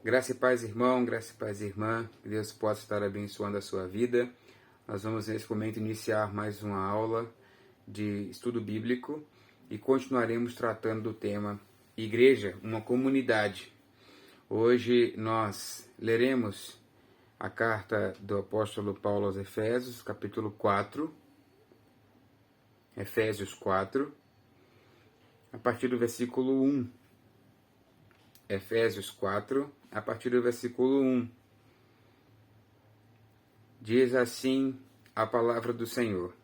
Graça e paz, irmão, graça e paz, irmã, que Deus possa estar abençoando a sua vida. Nós vamos nesse momento iniciar mais uma aula de estudo bíblico e continuaremos tratando do tema Igreja, uma comunidade. Hoje nós leremos a carta do apóstolo Paulo aos Efésios, capítulo 4, Efésios 4, a partir do versículo 1. Efésios 4, a partir do versículo 1. Diz assim a palavra do Senhor: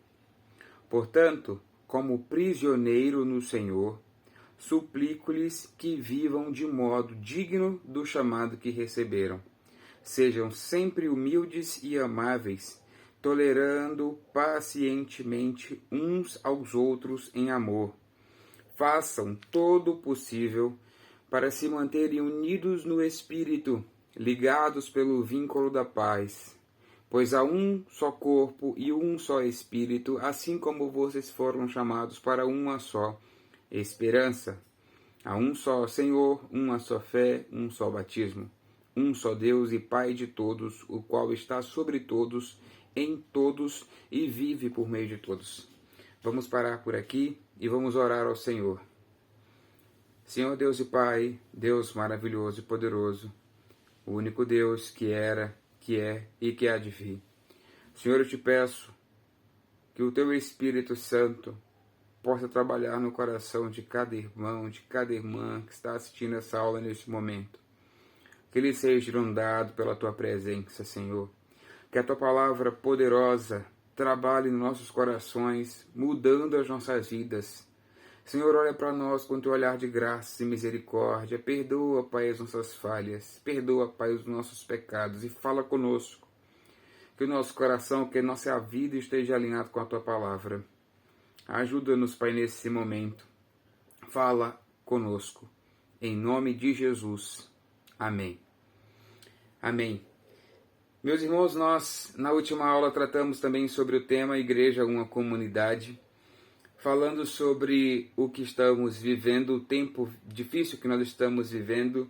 Portanto, como prisioneiro no Senhor, suplico-lhes que vivam de modo digno do chamado que receberam. Sejam sempre humildes e amáveis, tolerando pacientemente uns aos outros em amor. Façam todo o possível para se manterem unidos no Espírito, ligados pelo vínculo da paz. Pois há um só corpo e um só Espírito, assim como vocês foram chamados para uma só esperança. Há um só Senhor, uma só fé, um só batismo. Um só Deus e Pai de todos, o qual está sobre todos, em todos e vive por meio de todos. Vamos parar por aqui e vamos orar ao Senhor. Senhor Deus e Pai, Deus maravilhoso e poderoso, o único Deus que era, que é e que há de vir. Senhor, eu te peço que o Teu Espírito Santo possa trabalhar no coração de cada irmão, de cada irmã que está assistindo essa aula neste momento. Que ele seja inundado pela Tua presença, Senhor. Que a Tua palavra poderosa trabalhe em nossos corações, mudando as nossas vidas. Senhor, olha para nós com Teu olhar de graça e misericórdia. Perdoa, Pai, as nossas falhas. Perdoa, Pai, os nossos pecados. E fala conosco. Que o nosso coração, que a nossa vida esteja alinhado com a Tua palavra. Ajuda-nos, Pai, nesse momento. Fala conosco. Em nome de Jesus. Amém. Amém. Meus irmãos, nós, na última aula, tratamos também sobre o tema Igreja, uma comunidade, falando sobre o que estamos vivendo, o tempo difícil que nós estamos vivendo,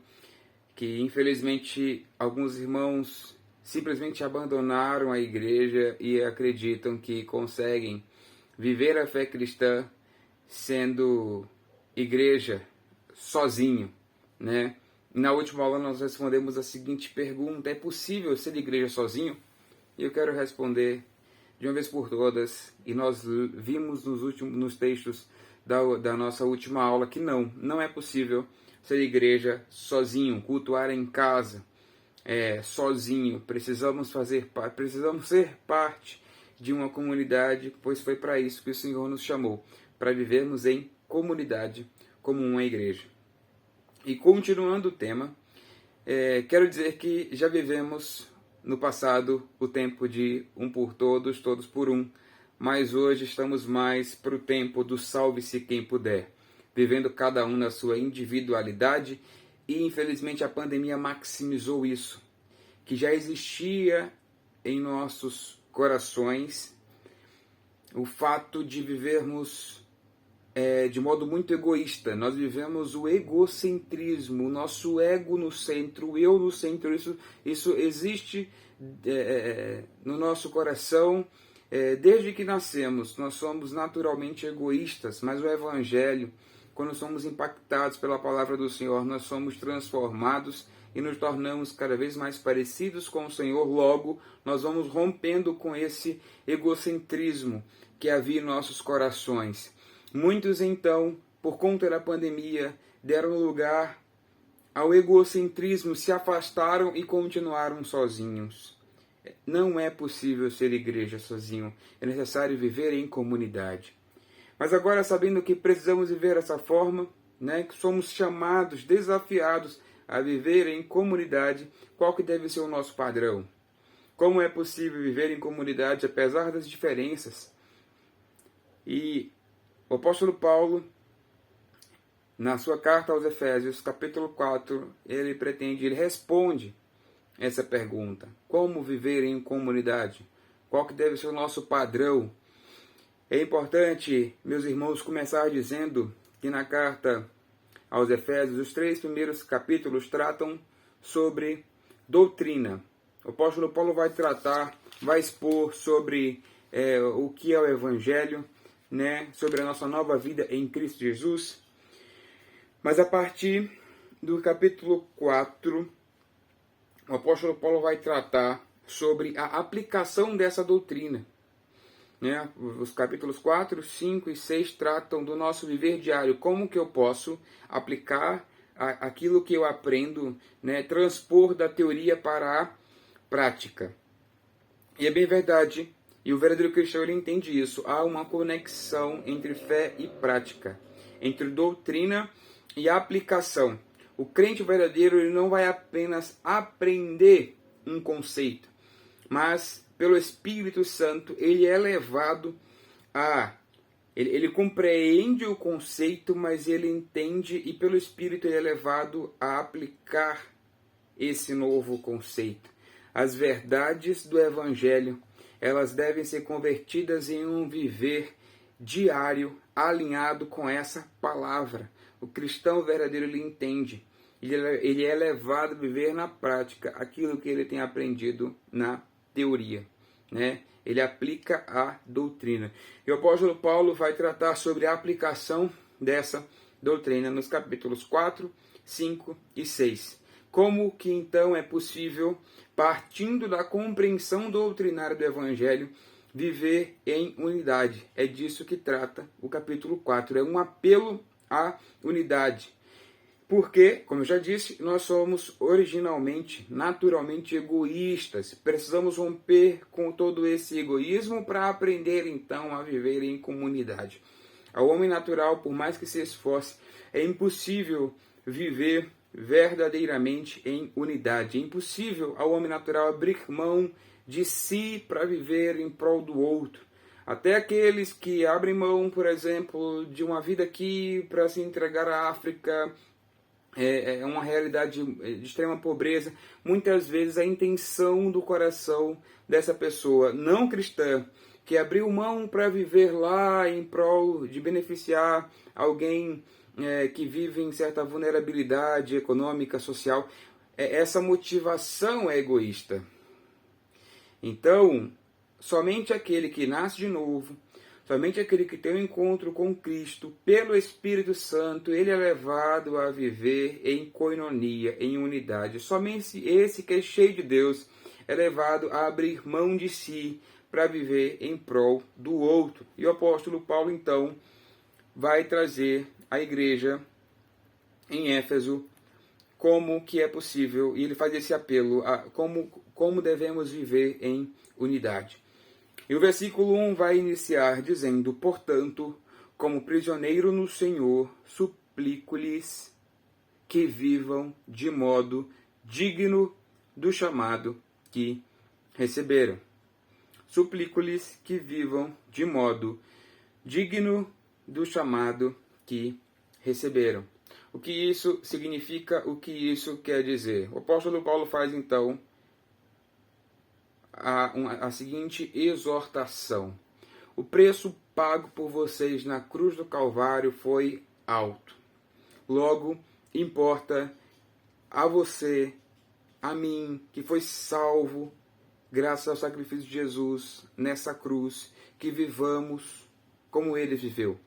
que infelizmente alguns irmãos simplesmente abandonaram a igreja e acreditam que conseguem viver a fé cristã sendo igreja sozinho, né? Na última aula nós respondemos a seguinte pergunta: é possível ser igreja sozinho? E eu quero responder de uma vez por todas, e nós vimos nos textos da nossa última aula que não é possível ser igreja sozinho, cultuar em casa sozinho. Precisamos ser parte de uma comunidade, pois foi para isso que o Senhor nos chamou, para vivermos em comunidade como uma igreja. E continuando o tema, quero dizer que já vivemos no passado o tempo de um por todos, todos por um, mas hoje estamos mais para o tempo do salve-se quem puder, vivendo cada um na sua individualidade, e infelizmente a pandemia maximizou isso, que já existia em nossos corações o fato de vivermos de modo muito egoísta. Nós vivemos o egocentrismo, o nosso ego no centro, o eu no centro. Isso existe no nosso coração desde que nascemos. Nós somos naturalmente egoístas, mas o Evangelho, quando somos impactados pela palavra do Senhor, nós somos transformados e nos tornamos cada vez mais parecidos com o Senhor. Logo, nós vamos rompendo com esse egocentrismo que havia em nossos corações. Muitos, então, por conta da pandemia, deram lugar ao egocentrismo, se afastaram e continuaram sozinhos. Não é possível ser igreja sozinho, é necessário viver em comunidade. Mas agora, sabendo que precisamos viver dessa forma, que somos chamados, desafiados a viver em comunidade, qual que deve ser o nosso padrão? Como é possível viver em comunidade apesar das diferenças? E o apóstolo Paulo, na sua carta aos Efésios, capítulo 4, ele responde essa pergunta: como viver em comunidade? Qual que deve ser o nosso padrão? É importante, meus irmãos, começar dizendo que na carta aos Efésios, os 3 primeiros capítulos tratam sobre doutrina. O apóstolo Paulo vai expor sobre o que é o Evangelho, né, sobre a nossa nova vida em Cristo Jesus. Mas a partir do capítulo 4, o apóstolo Paulo vai tratar sobre a aplicação dessa doutrina. Né? Os capítulos 4, 5 e 6 tratam do nosso viver diário, como que eu posso aplicar aquilo que eu aprendo, né? Transpor da teoria para a prática. E é bem verdade, e o verdadeiro cristão ele entende isso, há uma conexão entre fé e prática, entre doutrina e aplicação. O crente verdadeiro ele não vai apenas aprender um conceito, mas pelo Espírito Santo ele é levado a... Ele compreende o conceito, mas ele entende e pelo Espírito ele é levado a aplicar esse novo conceito. As verdades do Evangelho, elas devem ser convertidas em um viver diário alinhado com essa palavra. O cristão verdadeiro ele entende. Ele é levado a viver na prática aquilo que ele tem aprendido na teoria, né? Ele aplica a doutrina. E o apóstolo Paulo vai tratar sobre a aplicação dessa doutrina nos capítulos 4, 5 e 6. Como que então é possível, partindo da compreensão doutrinária do Evangelho, viver em unidade? É disso que trata o capítulo 4. É um apelo à unidade. Porque, como eu já disse, nós somos originalmente, naturalmente egoístas. Precisamos romper com todo esse egoísmo para aprender então a viver em comunidade. Ao homem natural, por mais que se esforce, é impossível viver verdadeiramente em unidade. É impossível ao homem natural abrir mão de si para viver em prol do outro. Até aqueles que abrem mão, por exemplo, de uma vida aqui para se entregar à África, é uma realidade de extrema pobreza. Muitas vezes a intenção do coração dessa pessoa não cristã, que abriu mão para viver lá em prol de beneficiar alguém que vive em certa vulnerabilidade econômica, social, essa motivação é egoísta. Então, somente aquele que nasce de novo, somente aquele que tem um encontro com Cristo, pelo Espírito Santo, ele é levado a viver em koinonia, em unidade. Somente esse que é cheio de Deus é levado a abrir mão de si para viver em prol do outro. E o apóstolo Paulo, então, vai trazer à igreja em Éfeso como que é possível, e ele faz esse apelo a como devemos viver em unidade. E o versículo 1 vai iniciar dizendo: portanto, como prisioneiro no Senhor, suplico-lhes que vivam de modo digno do chamado que receberam. Suplico-lhes que vivam de modo digno do chamado que receberam. O que isso significa? O que isso quer dizer? O apóstolo Paulo faz então a seguinte exortação: o preço pago por vocês na cruz do Calvário foi alto. Logo, importa a você, a mim, que foi salvo graças ao sacrifício de Jesus nessa cruz, que vivamos como ele viveu.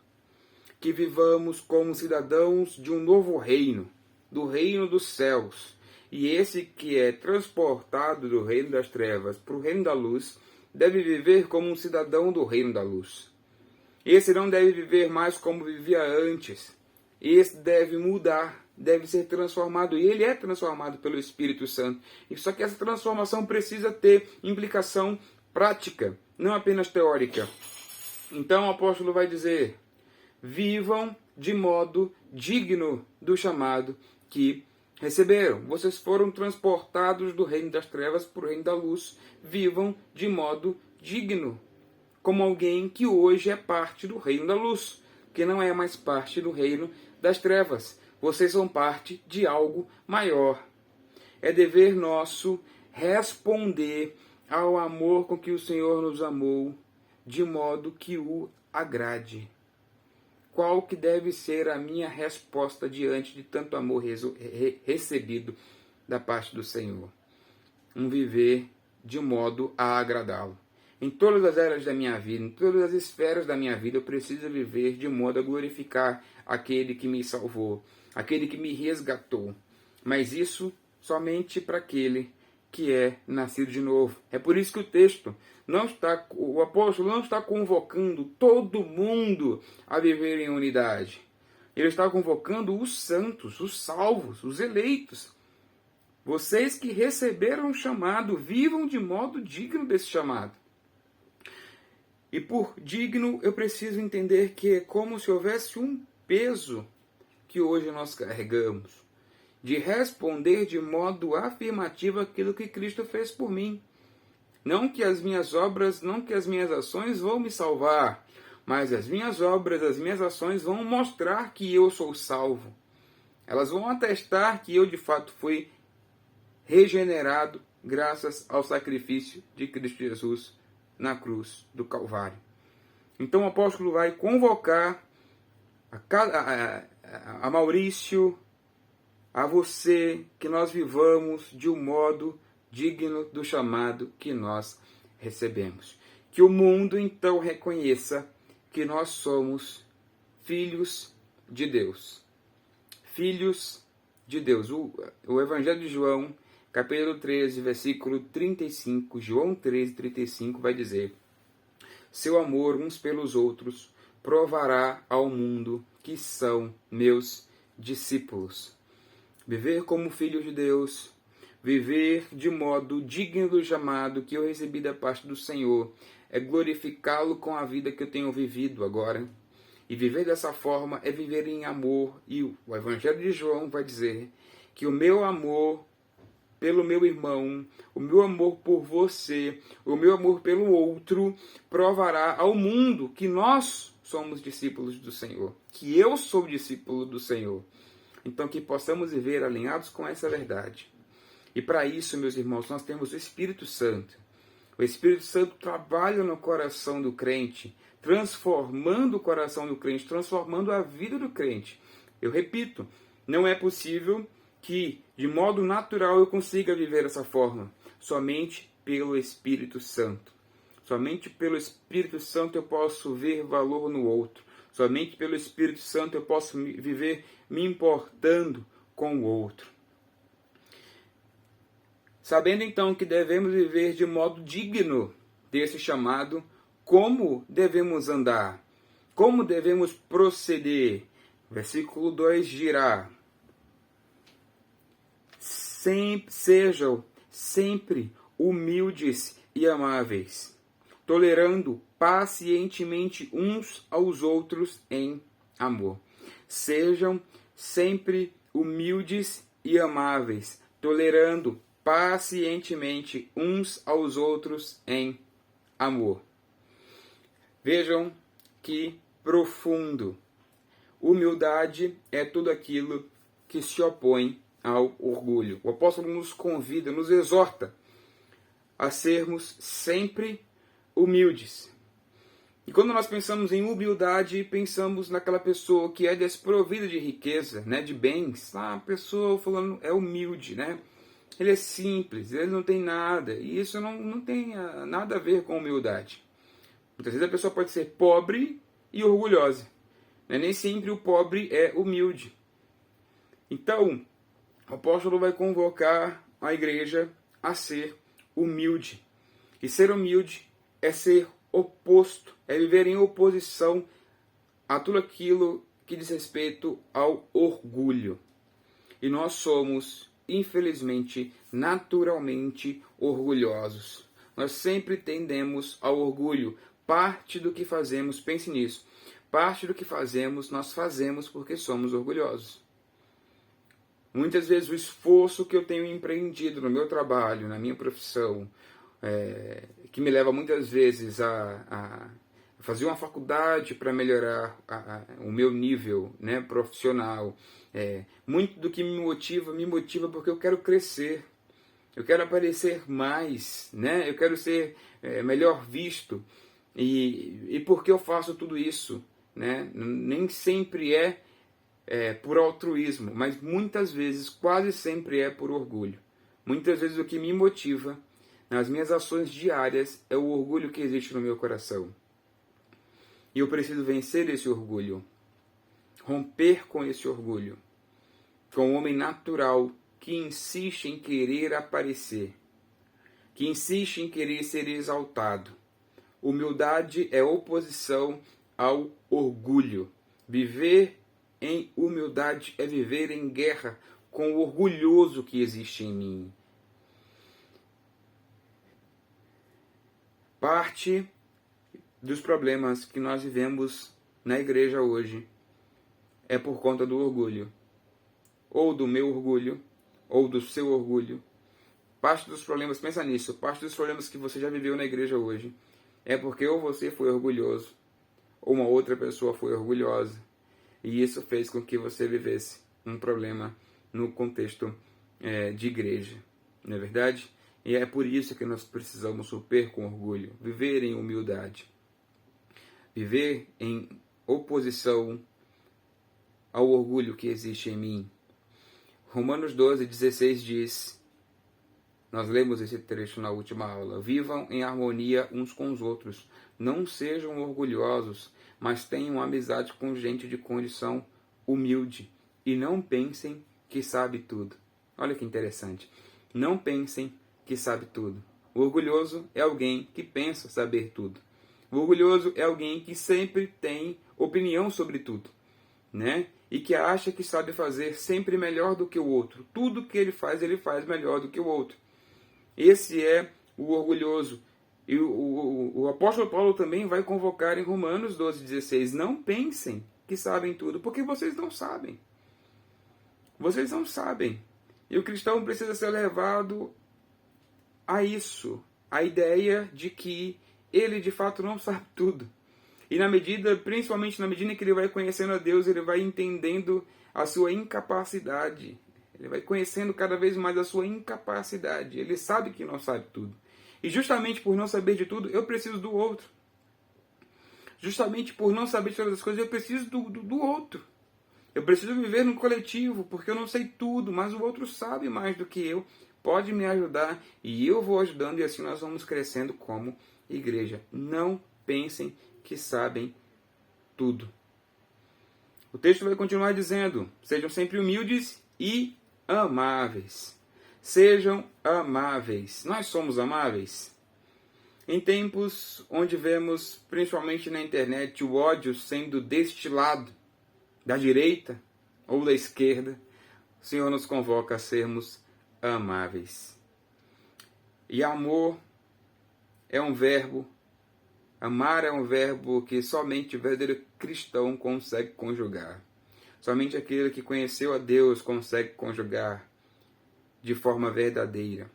Que vivamos como cidadãos de um novo reino, do reino dos céus. E esse que é transportado do reino das trevas para o reino da luz, deve viver como um cidadão do reino da luz. Esse não deve viver mais como vivia antes. Esse deve mudar, deve ser transformado. E ele é transformado pelo Espírito Santo. E só que essa transformação precisa ter implicação prática, não apenas teórica. Então o apóstolo vai dizer: vivam de modo digno do chamado que receberam. Vocês foram transportados do reino das trevas para o reino da luz. Vivam de modo digno, como alguém que hoje é parte do reino da luz, que não é mais parte do reino das trevas. Vocês são parte de algo maior. É dever nosso responder ao amor com que o Senhor nos amou, de modo que o agrade. Qual que deve ser a minha resposta diante de tanto amor recebido? da parte do Senhor. Um viver de modo a agradá-lo. Em todas as áreas da minha vida, em todas as esferas da minha vida, eu preciso viver de modo a glorificar aquele que me salvou, aquele que me resgatou. Mas isso somente para aquele que é nascido de novo. É por isso que o apóstolo não está convocando todo mundo a viver em unidade. Ele está convocando os santos, os salvos, os eleitos. Vocês que receberam o chamado, vivam de modo digno desse chamado. E por digno, eu preciso entender que é como se houvesse um peso que hoje nós carregamos, de responder de modo afirmativo aquilo que Cristo fez por mim. Não que as minhas obras, não que as minhas ações vão me salvar, mas as minhas obras, as minhas ações vão mostrar que eu sou salvo. Elas vão atestar que eu de fato fui regenerado graças ao sacrifício de Cristo Jesus na cruz do Calvário. Então o apóstolo vai convocar a Maurício, a você, que nós vivamos de um modo digno do chamado que nós recebemos. Que o mundo então reconheça que nós somos filhos de Deus. Filhos de Deus. O Evangelho de João, capítulo 13, versículo 35, João 13, 35, vai dizer: seu amor uns pelos outros provará ao mundo que são meus discípulos. Viver como filho de Deus, viver de modo digno do chamado que eu recebi da parte do Senhor, é glorificá-lo com a vida que eu tenho vivido agora. E viver dessa forma é viver em amor. E o Evangelho de João vai dizer que o meu amor pelo meu irmão, o meu amor por você, o meu amor pelo outro, provará ao mundo que nós somos discípulos do Senhor, que eu sou discípulo do Senhor. Então, que possamos viver alinhados com essa verdade. E para isso, meus irmãos, nós temos o Espírito Santo. O Espírito Santo trabalha no coração do crente, transformando o coração do crente, transformando a vida do crente. Eu repito, não é possível que, de modo natural, eu consiga viver dessa forma. Somente pelo Espírito Santo. Somente pelo Espírito Santo eu posso ver valor no outro. Somente pelo Espírito Santo eu posso viver me importando com o outro. Sabendo então que devemos viver de modo digno desse chamado, como devemos andar? Como devemos proceder? Versículo 2 dirá: sejam sempre humildes e amáveis, tolerando pacientemente uns aos outros em amor. Sejam sempre humildes e amáveis, tolerando pacientemente uns aos outros em amor. Vejam que profundo. Humildade é tudo aquilo que se opõe ao orgulho. O apóstolo nos convida, nos exorta a sermos sempre humildes. E quando nós pensamos em humildade, pensamos naquela pessoa que é desprovida de riqueza, né, de bens. A pessoa falando é humilde, né? Ele é simples, ele não tem nada. E isso não tem nada a ver com humildade. Muitas vezes a pessoa pode ser pobre e orgulhosa. Né? Nem sempre o pobre é humilde. Então, o apóstolo vai convocar a igreja a ser humilde. E ser humilde é ser oposto, é viver em oposição a tudo aquilo que diz respeito ao orgulho. E nós somos, infelizmente, naturalmente orgulhosos. Nós sempre tendemos ao orgulho. Parte do que fazemos, pense nisso, parte do que fazemos, nós fazemos porque somos orgulhosos. Muitas vezes o esforço que eu tenho empreendido no meu trabalho, na minha profissão, que me leva muitas vezes a fazer uma faculdade para melhorar o meu nível, né, profissional. Muito do que me motiva porque eu quero crescer, eu quero aparecer mais, né? Eu quero ser melhor visto. E por que eu faço tudo isso? Né? Nem sempre é por altruísmo, mas muitas vezes, quase sempre é por orgulho. Muitas vezes o que me motiva nas minhas ações diárias é o orgulho que existe no meu coração. E eu preciso vencer esse orgulho, romper com esse orgulho, com o homem natural que insiste em querer aparecer, que insiste em querer ser exaltado. Humildade é oposição ao orgulho. Viver em humildade é viver em guerra com o orgulhoso que existe em mim. Parte dos problemas que nós vivemos na igreja hoje é por conta do orgulho. Ou do meu orgulho, ou do seu orgulho. Parte dos problemas, pensa nisso, parte dos problemas que você já viveu na igreja hoje é porque ou você foi orgulhoso, ou uma outra pessoa foi orgulhosa. E isso fez com que você vivesse um problema no contexto de igreja. Não é verdade? E é por isso que nós precisamos romper com orgulho, viver em humildade. Viver em oposição ao orgulho que existe em mim. Romanos 12:16 diz, nós lemos esse trecho na última aula, vivam em harmonia uns com os outros, não sejam orgulhosos, mas tenham amizade com gente de condição humilde, e não pensem que sabe tudo. Olha que interessante, não pensem que sabe tudo. O orgulhoso é alguém que pensa saber tudo. O orgulhoso é alguém que sempre tem opinião sobre tudo, né? E que acha que sabe fazer sempre melhor do que o outro. Tudo que ele faz melhor do que o outro. Esse é o orgulhoso. E o apóstolo Paulo também vai convocar em Romanos 12:16. Não pensem que sabem tudo, porque vocês não sabem. Vocês não sabem. E o cristão precisa ser levado a isso. A ideia de que ele de fato não sabe tudo. E principalmente na medida em que ele vai conhecendo a Deus, ele vai entendendo a sua incapacidade. Ele vai conhecendo cada vez mais a sua incapacidade. Ele sabe que não sabe tudo. E justamente por não saber de tudo, eu preciso do outro. Justamente por não saber de todas as coisas, eu preciso do outro. Eu preciso viver no coletivo, porque eu não sei tudo, mas o outro sabe mais do que eu, pode me ajudar, e eu vou ajudando, e assim nós vamos crescendo como igreja. Não pensem que sabem tudo. O texto vai continuar dizendo, sejam sempre humildes e amáveis. Sejam amáveis. Nós somos amáveis? Em tempos onde vemos, principalmente na internet, o ódio sendo destilado da direita ou da esquerda, o Senhor nos convoca a sermos amáveis. E amor é um verbo, amar é um verbo que somente o verdadeiro cristão consegue conjugar. Somente aquele que conheceu a Deus consegue conjugar de forma verdadeira.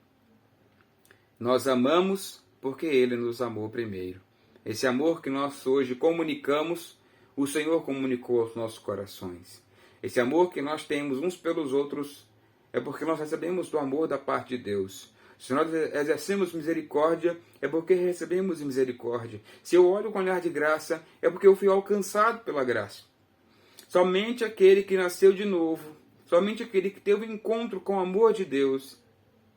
Nós amamos porque Ele nos amou primeiro. Esse amor que nós hoje comunicamos, o Senhor comunicou aos nossos corações. Esse amor que nós temos uns pelos outros é porque nós recebemos do amor da parte de Deus. Se nós exercemos misericórdia, é porque recebemos misericórdia. Se eu olho com olhar de graça, é porque eu fui alcançado pela graça. Somente aquele que nasceu de novo, somente aquele que teve um encontro com o amor de Deus,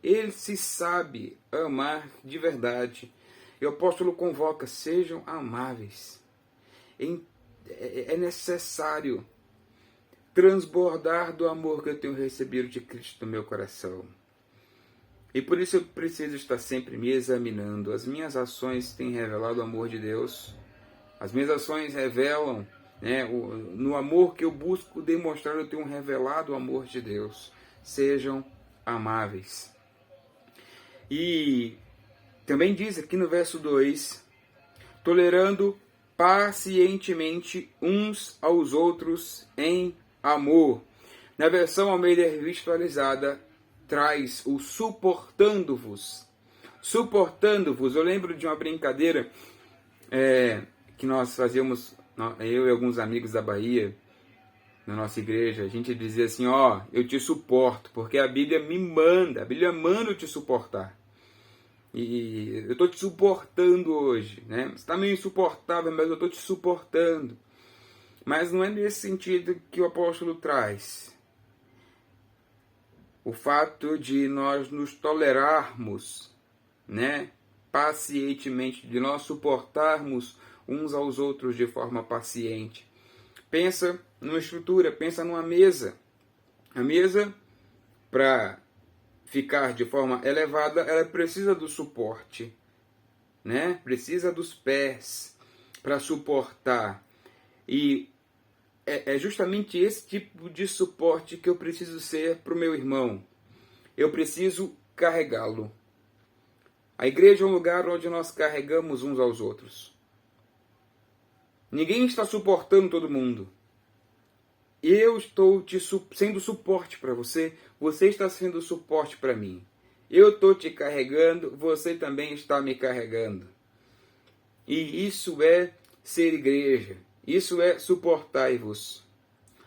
ele se sabe amar de verdade. E o apóstolo convoca, sejam amáveis. É necessário transbordar do amor que eu tenho recebido de Cristo no meu coração. E por isso eu preciso estar sempre me examinando. As minhas ações têm revelado o amor de Deus. As minhas ações revelam, no amor que eu busco demonstrar, eu tenho revelado o amor de Deus. Sejam amáveis. E também diz aqui no verso 2, tolerando pacientemente uns aos outros em amor. Na versão Almeida Revista Atualizada, traz o suportando-vos. Suportando-vos. Eu lembro de uma brincadeira que nós fazíamos, eu e alguns amigos da Bahia, na nossa igreja. A gente dizia assim, eu te suporto, porque a Bíblia me manda, a Bíblia manda eu te suportar. E eu estou te suportando hoje, né? Você está meio insuportável, mas eu estou te suportando. Mas não é nesse sentido que o apóstolo traz. O fato de nós nos tolerarmos, né, pacientemente, de nós suportarmos uns aos outros de forma paciente. Pensa numa estrutura, pensa numa mesa. A mesa, para ficar de forma elevada, ela precisa do suporte, né? Precisa dos pés para suportar. E é justamente esse tipo de suporte que eu preciso ser para o meu irmão. Eu preciso carregá-lo. A igreja é um lugar onde nós carregamos uns aos outros. Ninguém está suportando todo mundo. Eu estou sendo suporte para você, você está sendo suporte para mim. Eu estou te carregando, você também está me carregando. E isso é ser igreja, isso é suportai-vos.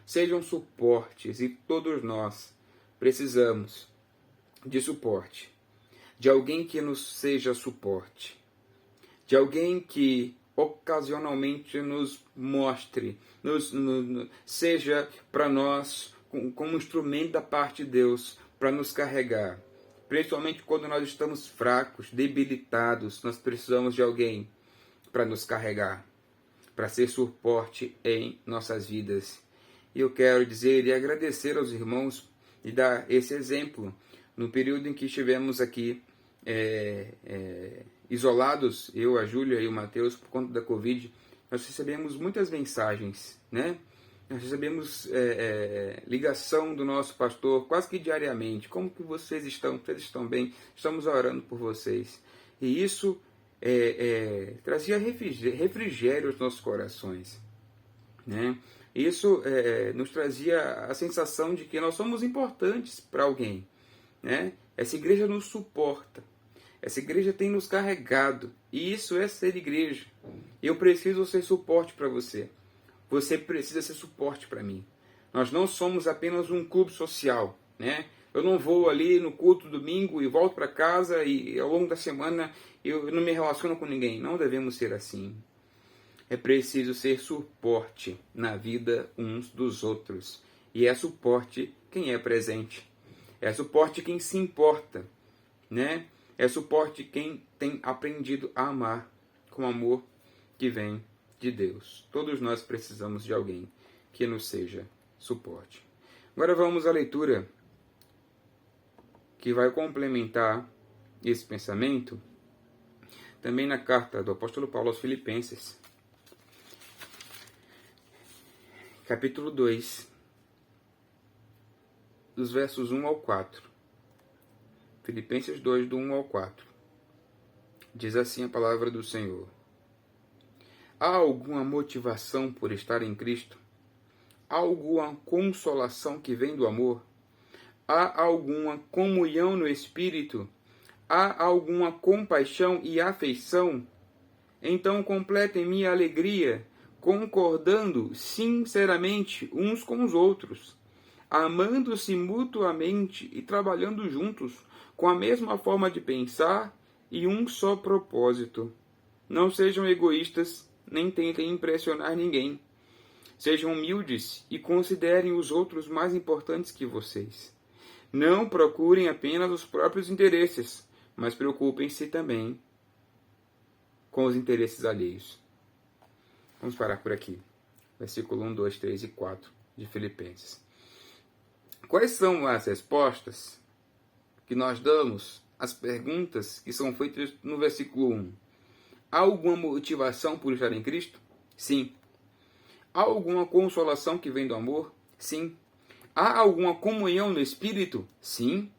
Sejam suportes e todos nós precisamos de suporte. De alguém que nos seja suporte. De alguém que ocasionalmente nos mostre, seja para nós como instrumento da parte de Deus para nos carregar. Principalmente quando nós estamos fracos, debilitados, nós precisamos de alguém para nos carregar, para ser suporte em nossas vidas. E eu quero dizer e agradecer aos irmãos e dar esse exemplo. No período em que estivemos aqui isolados, eu, a Júlia e o Mateus, por conta da Covid, nós recebemos muitas mensagens, né? Nós recebemos ligação do nosso pastor quase que diariamente. Como que vocês estão? Vocês estão bem? Estamos orando por vocês. E isso trazia refrigério aos nossos corações, né? Isso nos trazia a sensação de que nós somos importantes para alguém, né? Essa igreja nos suporta. Essa igreja tem nos carregado. E isso é ser igreja. Eu preciso ser suporte para você. Você precisa ser suporte para mim. Nós não somos apenas um clube social, né? Eu não vou ali no culto domingo e volto para casa e ao longo da semana eu não me relaciono com ninguém. Não devemos ser assim. É preciso ser suporte na vida uns dos outros. E é suporte quem é presente. É suporte quem se importa, né? É suporte quem tem aprendido a amar com amor que vem de Deus. Todos nós precisamos de alguém que nos seja suporte. Agora vamos à leitura que vai complementar esse pensamento, também na carta do apóstolo Paulo aos Filipenses, capítulo 2, dos versos 1 ao 4. Filipenses 2, do 1 ao 4. Diz assim a palavra do Senhor. Há alguma motivação por estar em Cristo? Há alguma consolação que vem do amor? Há alguma comunhão no Espírito? Há alguma compaixão e afeição? Então completem minha alegria, concordando sinceramente uns com os outros, amando-se mutuamente e trabalhando juntos, com a mesma forma de pensar e um só propósito. Não sejam egoístas, nem tentem impressionar ninguém. Sejam humildes e considerem os outros mais importantes que vocês. Não procurem apenas os próprios interesses, mas preocupem-se também com os interesses alheios. Vamos parar por aqui. Versículo 1, 2, 3 e 4 de Filipenses. Quais são as respostas que nós damos às perguntas que são feitas no versículo 1? Há alguma motivação por estar em Cristo? Sim. Há alguma consolação que vem do amor? Sim. Há alguma comunhão no Espírito? Sim.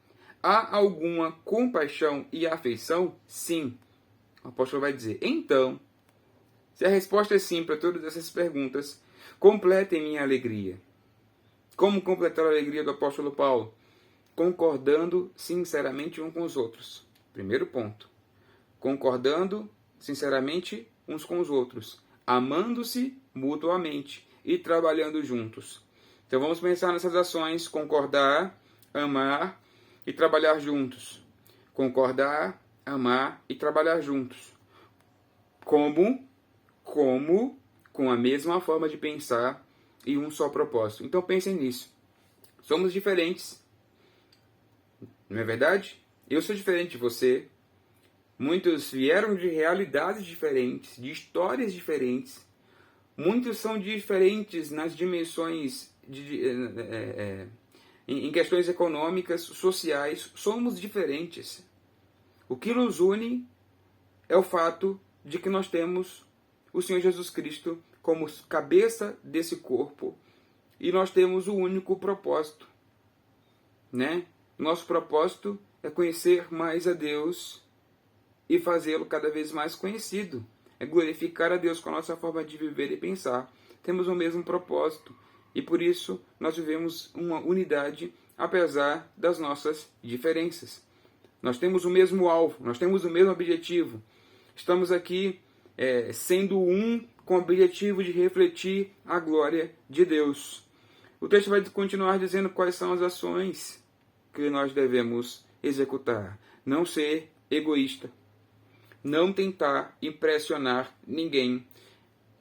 Há alguma compaixão e afeição? Sim. O apóstolo vai dizer, então, se a resposta é sim para todas essas perguntas, completem minha alegria. Como completar a alegria do apóstolo Paulo? Concordando sinceramente uns com os outros. Primeiro ponto. Concordando sinceramente uns com os outros. Amando-se mutuamente e trabalhando juntos. Então vamos pensar nessas ações. Concordar, amar e trabalhar juntos. Concordar, amar e trabalhar juntos. Como? Com a mesma forma de pensar e um só propósito. Então pensem nisso. Somos diferentes. Não é verdade? Eu sou diferente de você. Muitos vieram de realidades diferentes, de histórias diferentes. Muitos são diferentes nas dimensões, em questões econômicas, sociais. Somos diferentes. O que nos une é o fato de que nós temos o Senhor Jesus Cristo como cabeça desse corpo e nós temos o único propósito, né? Nosso propósito é conhecer mais a Deus e fazê-lo cada vez mais conhecido. É glorificar a Deus com a nossa forma de viver e pensar. Temos o mesmo propósito e por isso nós vivemos uma unidade apesar das nossas diferenças. Nós temos o mesmo alvo, nós temos o mesmo objetivo. Estamos aqui sendo um com o objetivo de refletir a glória de Deus. O texto vai continuar dizendo quais são as ações que nós devemos executar. Não ser egoísta. Não tentar impressionar ninguém.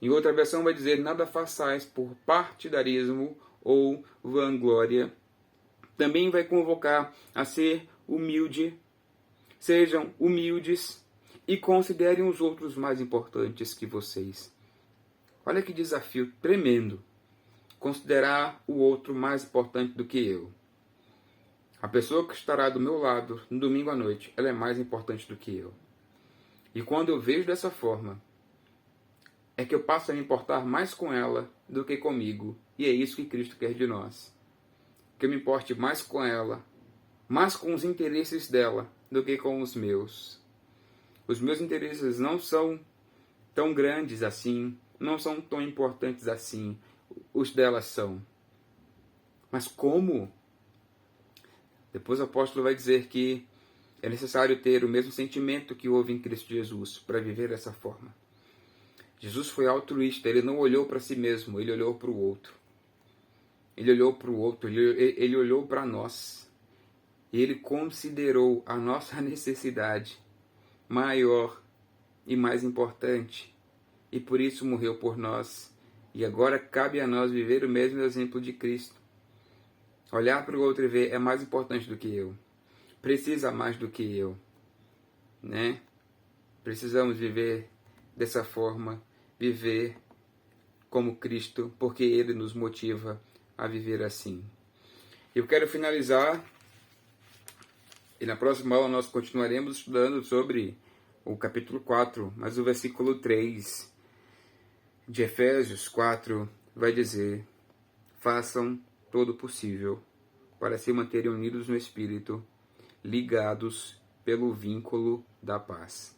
Em outra versão vai dizer, nada façais por partidarismo ou vanglória. Também vai convocar a ser humilde. Sejam humildes e considerem os outros mais importantes que vocês. Olha que desafio tremendo. Considerar o outro mais importante do que eu. A pessoa que estará do meu lado no domingo à noite, ela é mais importante do que eu. E quando eu vejo dessa forma, é que eu passo a me importar mais com ela do que comigo. E é isso que Cristo quer de nós. Que eu me importe mais com ela, mais com os interesses dela, do que com os meus. Os meus interesses não são tão grandes assim, não são tão importantes assim. Os dela são. Mas como? Depois o apóstolo vai dizer que é necessário ter o mesmo sentimento que houve em Cristo Jesus para viver dessa forma. Jesus foi altruísta, ele não olhou para si mesmo, ele olhou para o outro. Ele olhou para o outro, ele olhou para nós. E ele considerou a nossa necessidade maior e mais importante. E por isso morreu por nós. E agora cabe a nós viver o mesmo exemplo de Cristo. Olhar para o outro e ver, é mais importante do que eu. Precisa mais do que eu. Né? Precisamos viver dessa forma. Viver como Cristo, porque Ele nos motiva a viver assim. Eu quero finalizar. E na próxima aula nós continuaremos estudando sobre o capítulo 4, mas o versículo 3 de Efésios 4 vai dizer: façam todo o possível para se manterem unidos no Espírito, ligados pelo vínculo da paz.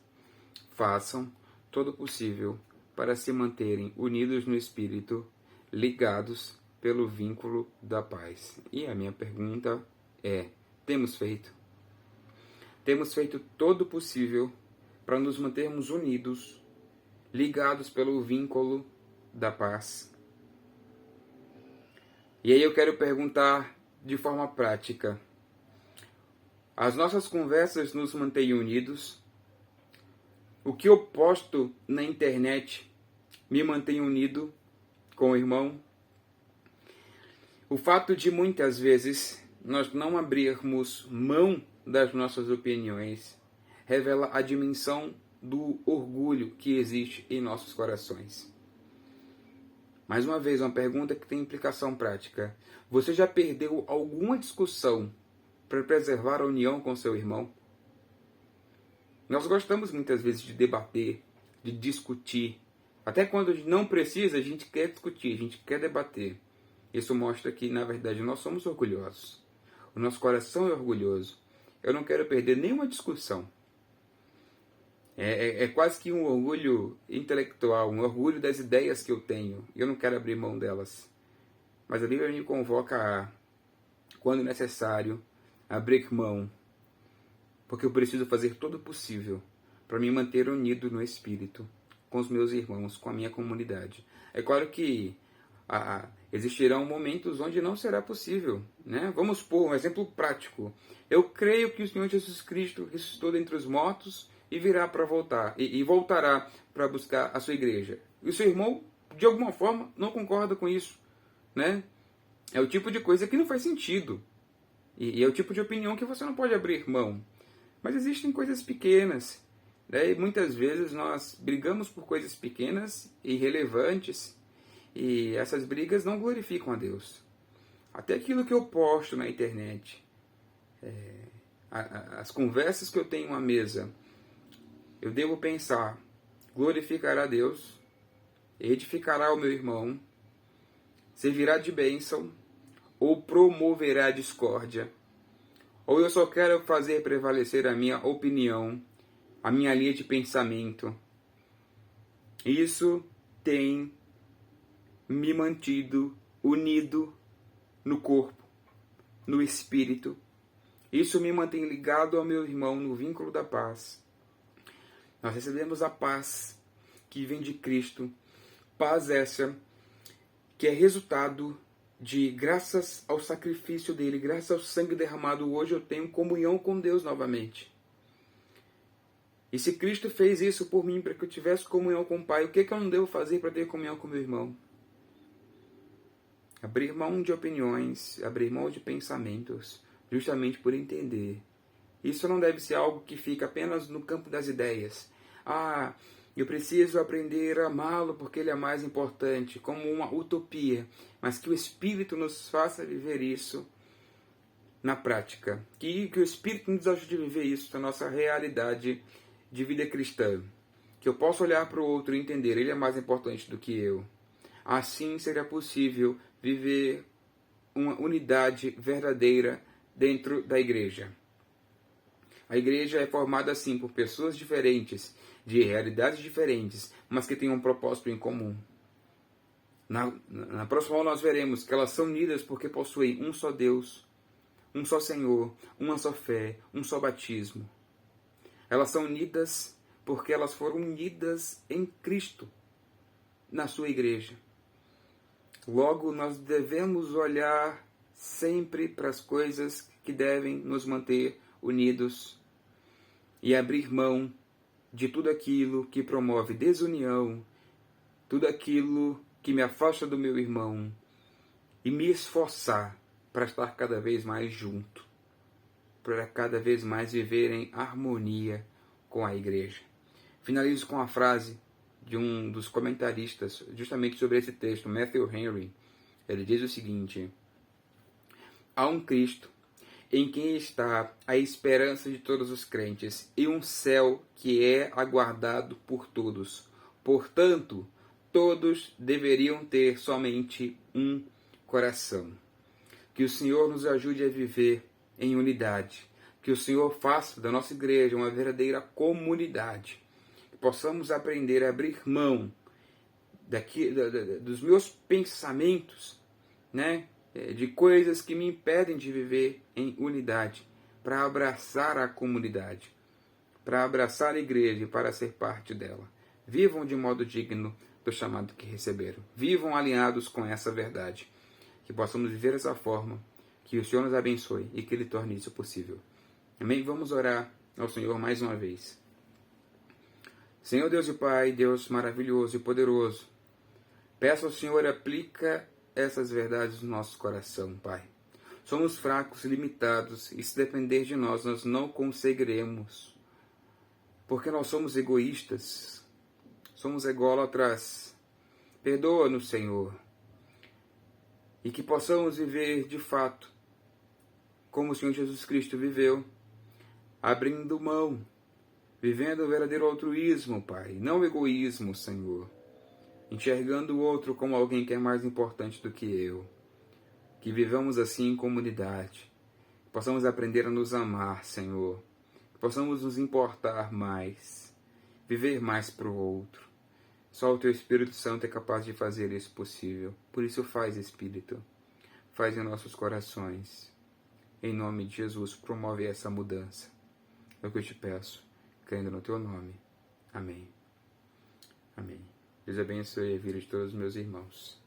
Façam todo o possível para se manterem unidos no Espírito, ligados pelo vínculo da paz. E a minha pergunta é: temos feito? Temos feito todo o possível para nos mantermos unidos, ligados pelo vínculo da paz? E aí eu quero perguntar de forma prática: as nossas conversas nos mantêm unidos? O que eu posto na internet me mantém unido com o irmão? O fato de muitas vezes nós não abrirmos mão das nossas opiniões revela a dimensão do orgulho que existe em nossos corações. Mais uma vez, uma pergunta que tem implicação prática. Você já perdeu alguma discussão para preservar a união com seu irmão? Nós gostamos muitas vezes de debater, de discutir. Até quando a gente não precisa, a gente quer discutir, a gente quer debater. Isso mostra que, na verdade, nós somos orgulhosos. O nosso coração é orgulhoso. Eu não quero perder nenhuma discussão. É quase que um orgulho intelectual, um orgulho das ideias que eu tenho. Eu não quero abrir mão delas. Mas a Bíblia me convoca a, quando necessário, abrir mão. Porque eu preciso fazer todo o possível para me manter unido no Espírito, com os meus irmãos, com a minha comunidade. É claro que existirão momentos onde não será possível, né? Vamos pôr um exemplo prático. Eu creio que o Senhor Jesus Cristo ressuscitou dentre os mortos e virá para voltar, e voltará para buscar a sua igreja. E o seu irmão, de alguma forma, não concorda com isso. né? É o tipo de coisa que não faz sentido. E é o tipo de opinião que você não pode abrir mão. Mas existem coisas pequenas, né? E muitas vezes nós brigamos por coisas pequenas e irrelevantes, e essas brigas não glorificam a Deus. Até aquilo que eu posto na internet, as conversas que eu tenho à mesa, eu devo pensar: glorificará a Deus, edificará o meu irmão, servirá de bênção, ou promoverá discórdia, ou eu só quero fazer prevalecer a minha opinião, a minha linha de pensamento. Isso tem me mantido unido no corpo, no espírito. Isso me mantém ligado ao meu irmão no vínculo da paz. Nós recebemos a paz que vem de Cristo, paz essa que é resultado de, graças ao sacrifício dele, graças ao sangue derramado, hoje eu tenho comunhão com Deus novamente. E se Cristo fez isso por mim, para que eu tivesse comunhão com o Pai, o que eu não devo fazer para ter comunhão com meu irmão? Abrir mão de opiniões, abrir mão de pensamentos, justamente por entender. Isso não deve ser algo que fica apenas no campo das ideias. Eu preciso aprender a amá-lo porque ele é mais importante, como uma utopia, mas que o Espírito nos faça viver isso na prática. Que o Espírito nos ajude a viver isso na nossa realidade de vida cristã. Que eu possa olhar para o outro e entender, ele é mais importante do que eu. Assim seria possível viver uma unidade verdadeira dentro da igreja. A igreja é formada assim por pessoas diferentes, de realidades diferentes, mas que têm um propósito em comum. Na próxima aula nós veremos que elas são unidas porque possuem um só Deus, um só Senhor, uma só fé, um só batismo. Elas são unidas porque elas foram unidas em Cristo, na sua igreja. Logo, nós devemos olhar sempre para as coisas que devem nos manter unidos e abrir mão de tudo aquilo que promove desunião, tudo aquilo que me afasta do meu irmão, e me esforçar para estar cada vez mais junto, para cada vez mais viver em harmonia com a igreja. Finalizo com a frase de um dos comentaristas justamente sobre esse texto, Matthew Henry. Ele diz o seguinte: há um Cristo em quem está a esperança de todos os crentes, e um céu que é aguardado por todos. Portanto, todos deveriam ter somente um coração. Que o Senhor nos ajude a viver em unidade. Que o Senhor faça da nossa igreja uma verdadeira comunidade. Que possamos aprender a abrir mão dos meus pensamentos, né? De coisas que me impedem de viver em unidade, para abraçar a comunidade, para abraçar a igreja e para ser parte dela. Vivam de modo digno do chamado que receberam. Vivam alinhados com essa verdade. Que possamos viver dessa forma, que o Senhor nos abençoe e que Ele torne isso possível. Amém? Vamos orar ao Senhor mais uma vez. Senhor Deus e Pai, Deus maravilhoso e poderoso, peço ao Senhor, aplica essas verdades no nosso coração, Pai. Somos fracos e limitados, e se depender de nós, nós não conseguiremos. Porque nós somos egoístas, somos ególatras. Perdoa-nos, Senhor. E que possamos viver de fato como o Senhor Jesus Cristo viveu, abrindo mão, vivendo o verdadeiro altruísmo, Pai, não egoísmo, Senhor. Enxergando o outro como alguém que é mais importante do que eu. Que vivamos assim em comunidade. Que possamos aprender a nos amar, Senhor. Que possamos nos importar mais. Viver mais para o outro. Só o Teu Espírito Santo é capaz de fazer isso possível. Por isso faz, Espírito. Faz em nossos corações. Em nome de Jesus, promove essa mudança. É o que eu te peço, crendo no Teu nome. Amém. Amém. Deus abençoe a vida de todos os meus irmãos.